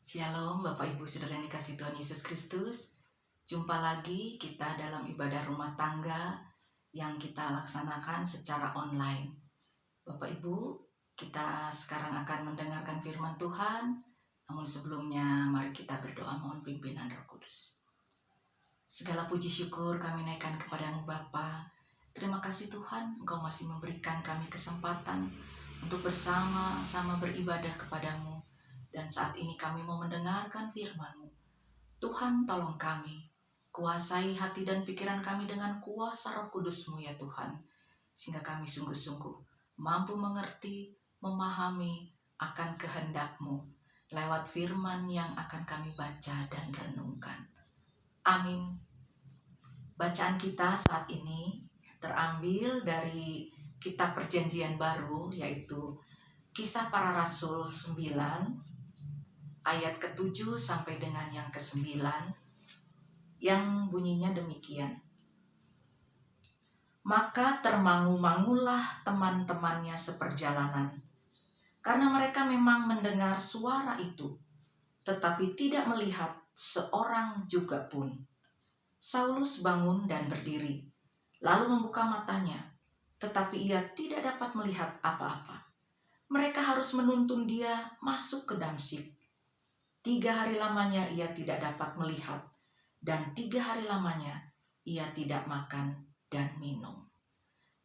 Shalom Bapak Ibu Saudara yang dikasihi Tuhan Yesus Kristus. Jumpa lagi kita dalam ibadah rumah tangga yang kita laksanakan secara online. Bapak Ibu, kita sekarang akan mendengarkan firman Tuhan. Namun sebelumnya mari kita berdoa mohon pimpinan Roh Kudus. Segala puji syukur kami naikkan kepadamu Bapa. Terima kasih Tuhan, Engkau masih memberikan kami kesempatan untuk bersama-sama beribadah kepadamu. Dan saat ini kami mau mendengarkan firman-Mu. Tuhan tolong kami, kuasai hati dan pikiran kami dengan kuasa Roh Kudus-Mu ya Tuhan. Sehingga kami sungguh-sungguh mampu mengerti, memahami akan kehendak-Mu lewat firman yang akan kami baca dan renungkan. Amin. Bacaan kita saat ini terambil dari kitab Perjanjian Baru, yaitu Kisah Para Rasul 9, ayat ke-7 sampai dengan yang ke-9, yang bunyinya demikian. Maka termangu-mangulah teman-temannya seperjalanan, karena mereka memang mendengar suara itu, tetapi tidak melihat seorang juga pun. Saulus bangun dan berdiri, lalu membuka matanya, tetapi ia tidak dapat melihat apa-apa. Mereka harus menuntun dia masuk ke Damsyik. 3 hari lamanya ia tidak dapat melihat, dan 3 hari lamanya ia tidak makan dan minum.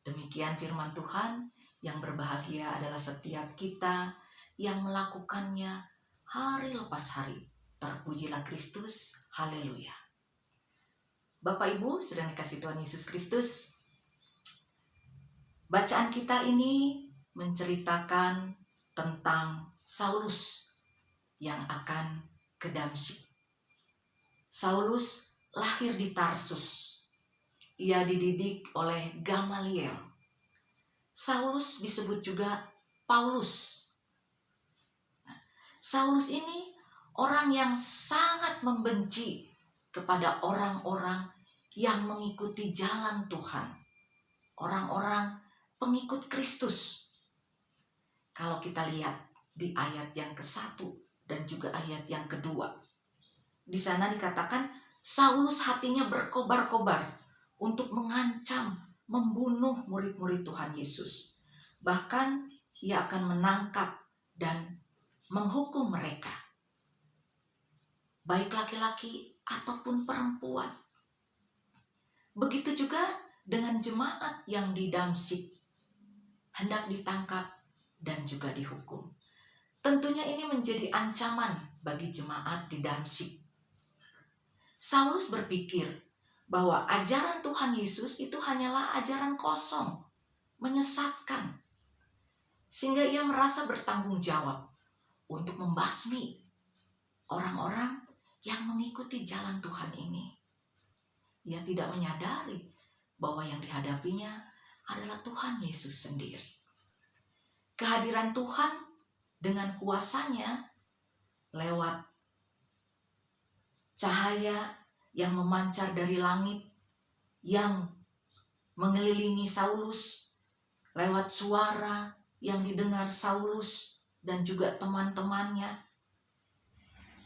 Demikian firman Tuhan. Yang berbahagia adalah setiap kita yang melakukannya hari lepas hari. Terpujilah Kristus, haleluya. Bapak Ibu sedang dikasihi Tuhan Yesus Kristus. Bacaan kita ini menceritakan tentang Saulus yang akan ke Damsyik. Saulus lahir di Tarsus. Ia dididik oleh Gamaliel. Saulus disebut juga Paulus. Saulus ini orang yang sangat membenci kepada orang-orang yang mengikuti jalan Tuhan. Orang-orang pengikut Kristus. Kalau kita lihat di ayat yang ke-1 dan juga ayat yang kedua. Di sana dikatakan Saulus hatinya berkobar-kobar untuk mengancam, membunuh murid-murid Tuhan Yesus. Bahkan ia akan menangkap dan menghukum mereka. Baik laki-laki ataupun perempuan. Begitu juga dengan jemaat yang di Damsyik. Hendak ditangkap dan juga dihukum. Tentunya ini menjadi ancaman bagi jemaat di Damsyik. Saulus berpikir bahwa ajaran Tuhan Yesus itu hanyalah ajaran kosong, menyesatkan. Sehingga ia merasa bertanggung jawab untuk membasmi orang-orang yang mengikuti jalan Tuhan ini. Ia tidak menyadari bahwa yang dihadapinya adalah Tuhan Yesus sendiri. Kehadiran Tuhan dengan kuasanya lewat cahaya yang memancar dari langit yang mengelilingi Saulus, lewat suara yang didengar Saulus dan juga teman-temannya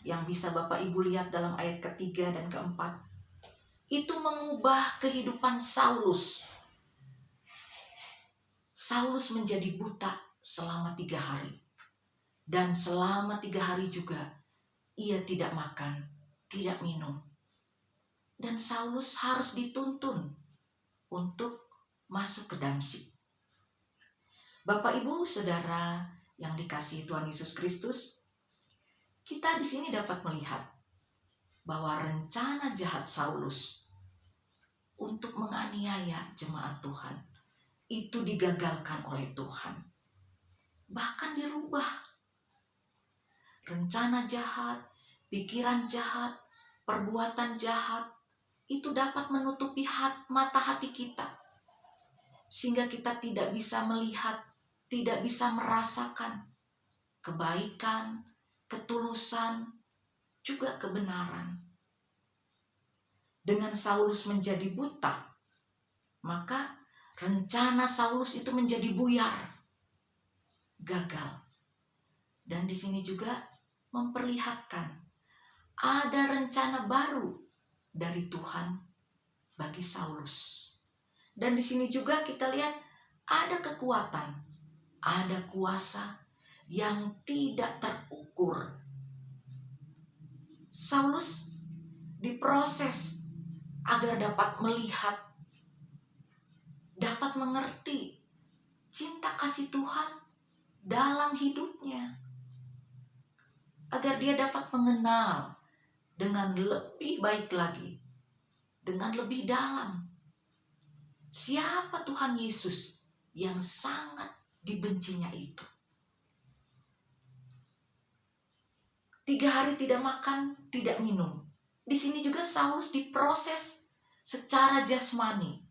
yang bisa Bapak Ibu lihat dalam ayat ke-3 dan ke-4, itu mengubah kehidupan Saulus. Saulus menjadi buta selama 3 hari. Dan selama 3 hari juga ia tidak makan, tidak minum. Dan Saulus harus dituntun untuk masuk ke Damsyik. Bapak Ibu Saudara yang dikasihi Tuhan Yesus Kristus, kita di sini dapat melihat bahwa rencana jahat Saulus untuk menganiaya jemaat Tuhan itu digagalkan oleh Tuhan. Bahkan dirubah. Rencana jahat, pikiran jahat, perbuatan jahat itu dapat menutupi mata hati kita. Sehingga kita tidak bisa melihat, tidak bisa merasakan kebaikan, ketulusan, juga kebenaran. Dengan Saulus menjadi buta, maka rencana Saulus itu menjadi buyar, gagal. Dan di sini juga memperlihatkan ada rencana baru dari Tuhan bagi Saulus. Dan di sini juga kita lihat ada kekuatan, ada kuasa yang tidak terukur. Saulus diproses agar dapat melihat, dapat mengerti cinta kasih Tuhan dalam hidupnya. Agar dia dapat mengenal dengan lebih baik lagi, dengan lebih dalam, siapa Tuhan Yesus yang sangat dibencinya itu. 3 hari tidak makan, tidak minum. Di sini juga Saulus diproses secara jasmani.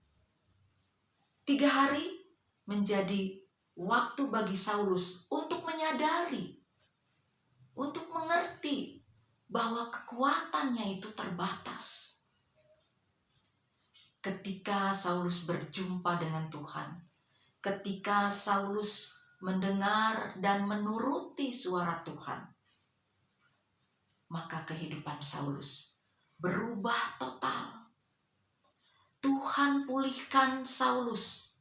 3 hari menjadi waktu bagi Saulus untuk menyadari, untuk mengerti bahwa kekuatannya itu terbatas. Ketika Saulus berjumpa dengan Tuhan, ketika Saulus mendengar dan menuruti suara Tuhan, maka kehidupan Saulus berubah total. Tuhan pulihkan Saulus,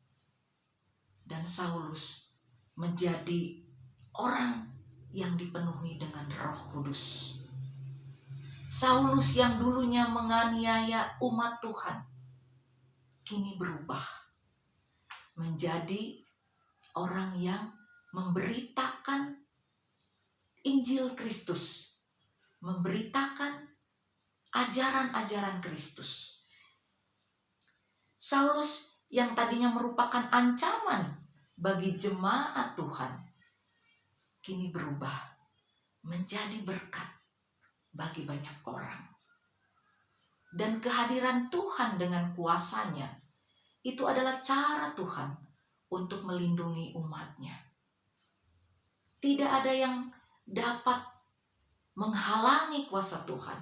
dan Saulus menjadi orang yang dipenuhi dengan Roh Kudus. Saulus yang dulunya menganiaya umat Tuhan, kini berubah menjadi orang yang memberitakan Injil Kristus, memberitakan ajaran-ajaran Kristus. Saulus yang tadinya merupakan ancaman bagi jemaat Tuhan, kini berubah menjadi berkat bagi banyak orang. Dan kehadiran Tuhan dengan kuasanya, itu adalah cara Tuhan untuk melindungi umatnya. Tidak ada yang dapat menghalangi kuasa Tuhan.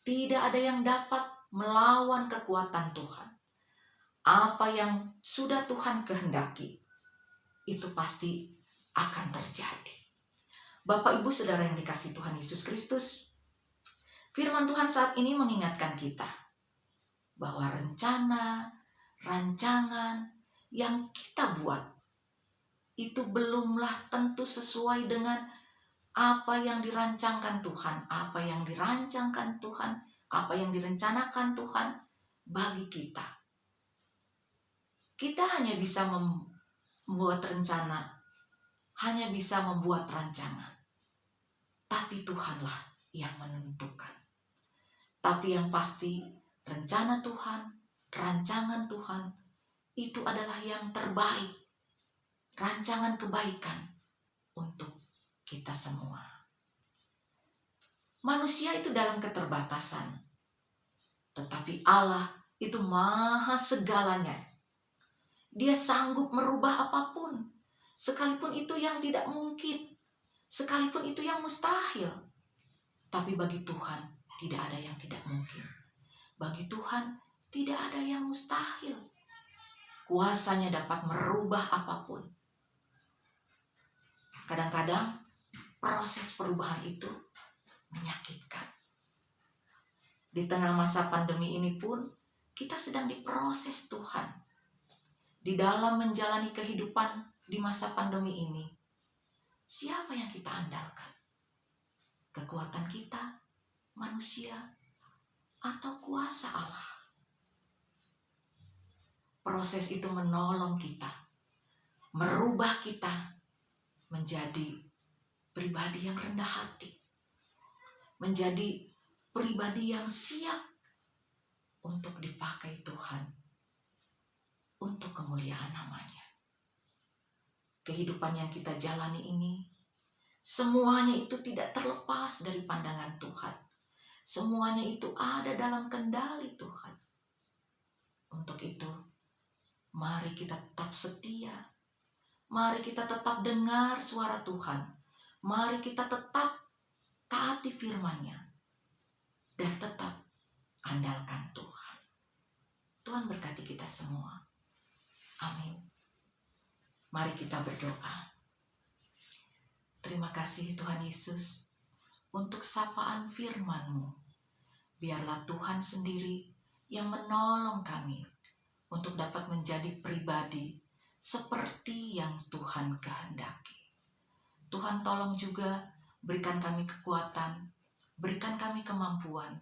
Tidak ada yang dapat melawan kekuatan Tuhan. Apa yang sudah Tuhan kehendaki, itu pasti akan terjadi. Bapak, Ibu, Saudara yang dikasihi Tuhan Yesus Kristus, firman Tuhan saat ini mengingatkan kita bahwa rencana, rancangan yang kita buat itu belumlah tentu sesuai dengan apa yang dirancangkan Tuhan, apa yang dirancangkan Tuhan, apa yang direncanakan Tuhan bagi kita. Kita hanya bisa membuat rencana, hanya bisa membuat rancangan. Tapi Tuhanlah yang menentukan. Tapi yang pasti, rencana Tuhan, rancangan Tuhan, itu adalah yang terbaik. Rancangan kebaikan untuk kita semua. Manusia itu dalam keterbatasan. Tetapi Allah itu maha segalanya. Dia sanggup merubah apapun. Sekalipun itu yang tidak mungkin. Sekalipun itu yang mustahil. Tapi bagi Tuhan tidak ada yang tidak mungkin. Bagi Tuhan tidak ada yang mustahil. Kuasanya dapat merubah apapun. Kadang-kadang proses perubahan itu menyakitkan. Di tengah masa pandemi ini pun kita sedang diproses Tuhan. Di dalam menjalani kehidupan di masa pandemi ini, siapa yang kita andalkan? Kekuatan kita, manusia, atau kuasa Allah? Proses itu menolong kita, merubah kita menjadi pribadi yang rendah hati, menjadi pribadi yang siap untuk dipakai Tuhan untuk kemuliaan namanya. Kehidupan yang kita jalani ini, semuanya itu tidak terlepas dari pandangan Tuhan. Semuanya itu ada dalam kendali Tuhan. Untuk itu, mari kita tetap setia. Mari kita tetap dengar suara Tuhan. Mari kita tetap taati firman-Nya. Dan tetap andalkan Tuhan. Tuhan berkati kita semua. Amin. Mari kita berdoa. Terima kasih Tuhan Yesus untuk sapaan firman-Mu. Biarlah Tuhan sendiri yang menolong kami untuk dapat menjadi pribadi seperti yang Tuhan kehendaki. Tuhan tolong juga berikan kami kekuatan, berikan kami kemampuan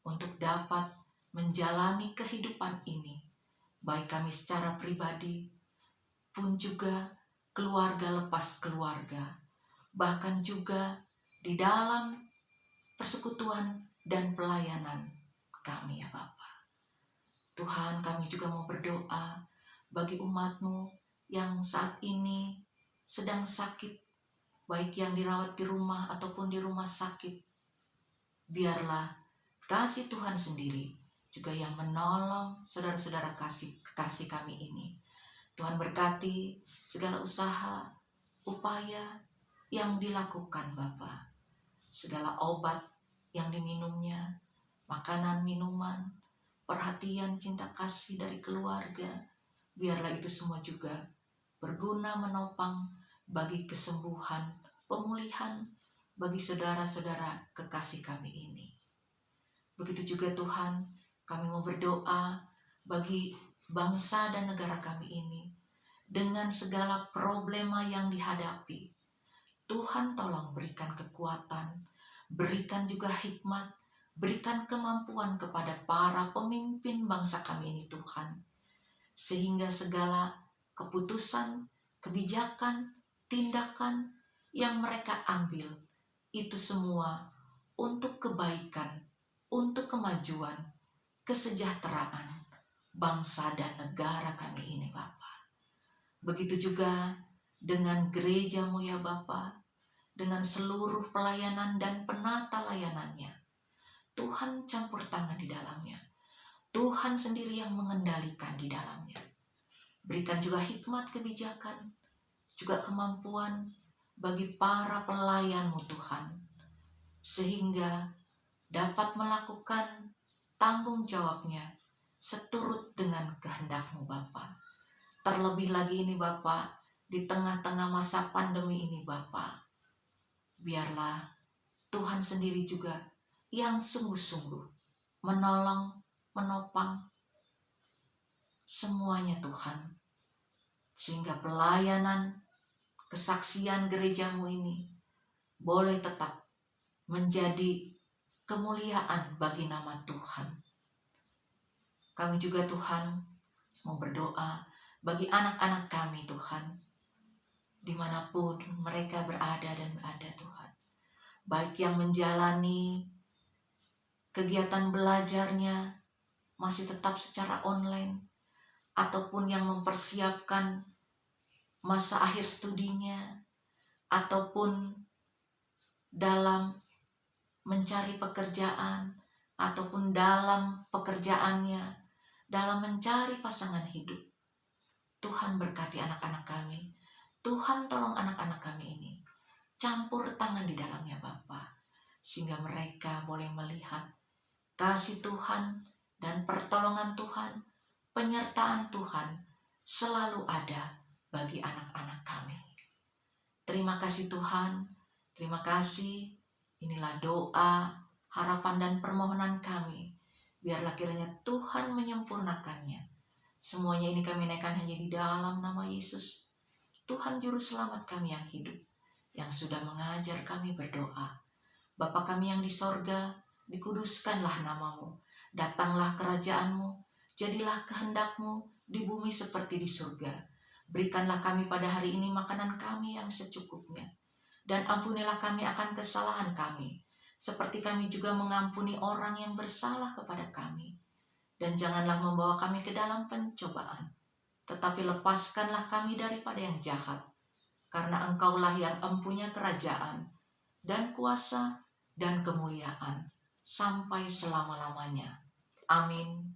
untuk dapat menjalani kehidupan ini, baik kami secara pribadi pun juga keluarga lepas keluarga, bahkan juga di dalam persekutuan dan pelayanan kami ya Bapa. Tuhan, kami juga mau berdoa bagi umat-Mu yang saat ini sedang sakit, baik yang dirawat di rumah ataupun di rumah sakit. Biarlah kasih Tuhan sendiri juga yang menolong saudara-saudara kasih kami ini. Tuhan berkati segala usaha, upaya yang dilakukan Bapa. Segala obat yang diminumnya, makanan, minuman, perhatian, cinta kasih dari keluarga, biarlah itu semua juga berguna menopang bagi kesembuhan, pemulihan bagi saudara-saudara kekasih kami ini. Begitu juga Tuhan, kami mau berdoa bagi bangsa dan negara kami ini dengan segala problema yang dihadapi. Tuhan tolong berikan kekuatan, berikan juga hikmat, berikan kemampuan kepada para pemimpin bangsa kami ini Tuhan. Sehingga segala keputusan, kebijakan, tindakan yang mereka ambil, itu semua untuk kebaikan, untuk kemajuan, kesejahteraan bangsa dan negara kami ini Bapa. Begitu juga dengan gereja-Mu ya Bapa, dengan seluruh pelayanan dan penata layanannya. Tuhan campur tangan di dalamnya. Tuhan sendiri yang mengendalikan di dalamnya. Berikan juga hikmat kebijakan, juga kemampuan bagi para pelayan-Mu Tuhan, sehingga dapat melakukan tanggung jawabnya seturut dengan kehendak-Mu Bapa. Terlebih lagi ini Bapa, di tengah-tengah masa pandemi ini Bapa, biarlah Tuhan sendiri juga yang sungguh-sungguh menolong, menopang semuanya Tuhan, sehingga pelayanan, kesaksian gereja-Mu ini boleh tetap menjadi kemuliaan bagi nama Tuhan. Kami juga Tuhan mau berdoa bagi anak-anak kami Tuhan, dimanapun mereka berada Tuhan, baik yang menjalani kegiatan belajarnya masih tetap secara online, ataupun yang mempersiapkan masa akhir studinya, ataupun dalam mencari pekerjaan, ataupun dalam pekerjaannya, dalam mencari pasangan hidup. Tuhan berkati anak-anak kami. Tuhan tolong anak-anak kami ini. Campur tangan di dalamnya Bapa, sehingga mereka boleh melihat kasih Tuhan dan pertolongan Tuhan, penyertaan Tuhan selalu ada bagi anak-anak kami. Terima kasih Tuhan, terima kasih. Inilah doa, harapan dan permohonan kami. Biarlah kiranya Tuhan menyempurnakannya. Semuanya ini kami naikkan hanya di dalam nama Yesus, Tuhan Juru Selamat kami yang hidup, yang sudah mengajar kami berdoa. Bapa kami yang di sorga, dikuduskanlah nama-Mu, datanglah kerajaan-Mu, jadilah kehendak-Mu di bumi seperti di surga. Berikanlah kami pada hari ini makanan kami yang secukupnya, dan ampunilah kami akan kesalahan kami, seperti kami juga mengampuni orang yang bersalah kepada kami. Dan janganlah membawa kami ke dalam pencobaan, tetapi lepaskanlah kami daripada yang jahat, karena Engkaulah yang empunya kerajaan, dan kuasa, dan kemuliaan, sampai selama-lamanya. Amin.